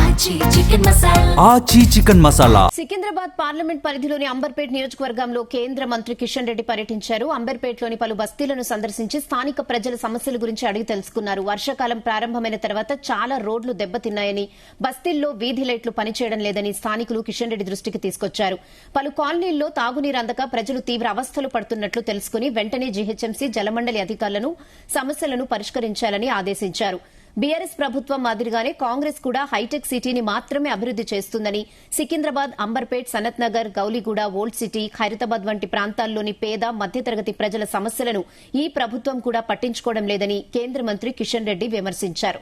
ఆచి chicken masala. Secunderabad parliament పరిధిలోని అంబర్పేట్ నియోజకవర్గంలో కేంద్ర మంత్రి కిషన్ రెడ్డి పర్యటించారు. అంబర్పేట్లోని పలు బస్తీలను సందర్శించి స్థానిక ప్రజల సమస్యల గురించి అడిగి తెలుసుకున్నారు. వర్షాకాలం ప్రారంభమైన తర్వాత చాలా రోడ్లు దెబ్బతిన్నాయని, బస్తీల్లో వీధి లైట్లు పనిచేయడం లేదని స్థానికులు కిషన్ రెడ్డి దృష్టికి తీసుకొచ్చారు. పలు కాలనీల్లో తాగునీరు అందక ప్రజలు తీవ్ర అవస్థలు పడుతున్నట్లు తెలుసుకుని వెంటనే జీహెచ్ఎంసీ జలమండలి అధికారులను సమస్యలను పరిష్కరించాలని ఆదేశించారు. బీఆర్ఎస్ ప్రభుత్వం మాదిరిగానే కాంగ్రెస్ కూడా హైటెక్ సిటీని మాత్రమే అభివృద్ది చేస్తుందని, సికింద్రాబాద్, అంబర్పేట్, సనత్ నగర్, గౌలిగూడ, ఓల్డ్ సిటీ, ఖైరతాబాద్ వంటి ప్రాంతాల్లోని పేద మధ్యతరగతి ప్రజల సమస్యలను ఈ ప్రభుత్వం కూడా పట్టించుకోవడం లేదని కేంద్ర మంత్రి కిషన్ రెడ్డి విమర్శించారు.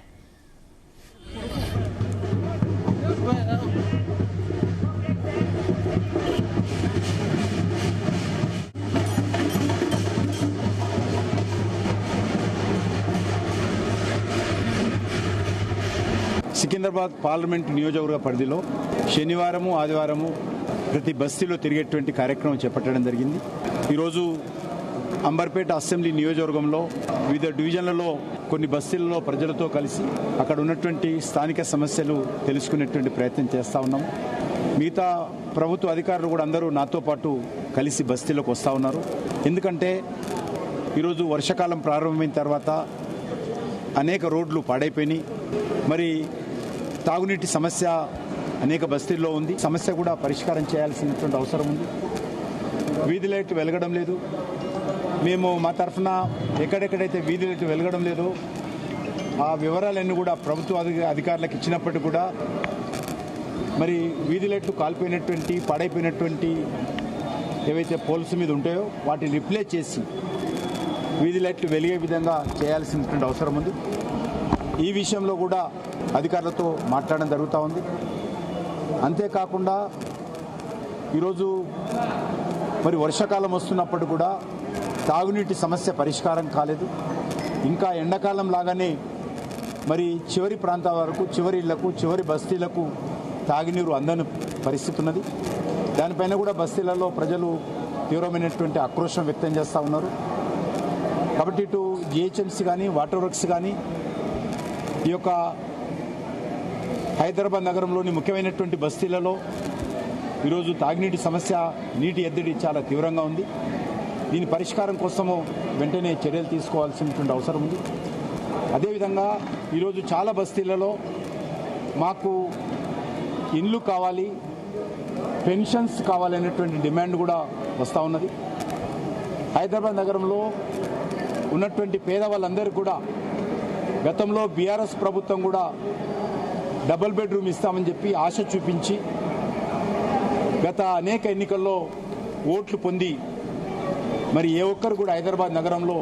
సికింద్రాబాద్ పార్లమెంట్ నియోజకవర్గ పరిధిలో శనివారము, ఆదివారము ప్రతి బస్తీలో తిరిగేటువంటి కార్యక్రమం చేపట్టడం జరిగింది. ఈరోజు అంబర్పేట అసెంబ్లీ నియోజకవర్గంలో వివిధ డివిజన్లలో కొన్ని బస్తీలలో ప్రజలతో కలిసి అక్కడ ఉన్నటువంటి స్థానిక సమస్యలు తెలుసుకునేటువంటి ప్రయత్నం చేస్తూ ఉన్నాం. మిగతా ప్రభుత్వ అధికారులు కూడా అందరూ నాతో పాటు కలిసి బస్తీలోకి వస్తూ ఉన్నారు. ఎందుకంటే ఈరోజు వర్షాకాలం ప్రారంభమైన తర్వాత అనేక రోడ్లు పాడైపోయినాయి. మరి తాగునీటి సమస్య అనేక బస్తీల్లో ఉంది. సమస్య కూడా పరిష్కారం చేయాల్సినటువంటి అవసరం ఉంది. వీధి లైట్లు వెలగడం లేదు. మేము మా తరఫున ఎక్కడెక్కడైతే వీధి లైట్లు వెలగడం లేదో ఆ వివరాలన్నీ కూడా ప్రభుత్వ అధికారులకు ఇచ్చినప్పటికీ కూడా మరి వీధి లైట్లు కాలిపోయినటువంటి, పాడైపోయినటువంటి ఏవైతే పోల్స్ మీద ఉంటాయో వాటిని రిప్లేస్ చేసి వీధి లైట్లు వెలిగే విధంగా చేయాల్సినటువంటి అవసరం ఉంది. ఈ విషయంలో కూడా అధికారులతో మాట్లాడడం జరుగుతూ ఉంది. అంతేకాకుండా ఈరోజు మరి వర్షాకాలం వస్తున్నప్పుడు కూడా తాగునీటి సమస్య పరిష్కారం కాలేదు. ఇంకా ఎండాకాలం లాగానే మరి చివరి ప్రాంతాల వరకు, చివరి ఇళ్లకు, చివరి బస్తీలకు తాగునీరు అందని పరిస్థితి ఉన్నది. దానిపైన కూడా బస్తీలలో ప్రజలు తీవ్రమైనటువంటి ఆక్రోశం వ్యక్తం చేస్తూ ఉన్నారు. కాబట్టి ఇటు జిహెచ్ఎంసీ కానీ, వాటర్ వర్క్స్ కానీ ఈ యొక్క హైదరాబాద్ నగరంలోని ముఖ్యమైనటువంటి బస్తీలలో ఈరోజు తాగునీటి సమస్య, నీటి ఎద్దడి చాలా తీవ్రంగా ఉంది. దీని పరిష్కారం కోసము వెంటనే చర్యలు తీసుకోవాల్సినటువంటి అవసరం ఉంది. అదేవిధంగా ఈరోజు చాలా బస్తీలలో మాకు ఇండ్లు కావాలి, పెన్షన్స్ కావాలనేటువంటి డిమాండ్ కూడా వస్తూ ఉన్నది. హైదరాబాద్ నగరంలో ఉన్నటువంటి పేదవాళ్ళందరూ కూడా గతంలో బీఆర్ఎస్ ప్రభుత్వం కూడా డబుల్ బెడ్రూమ్ ఇస్తామని చెప్పి ఆశ చూపించి గత అనేక ఎన్నికల్లో ఓట్లు పొంది మరి ఏ ఒక్కరు కూడా హైదరాబాద్ నగరంలో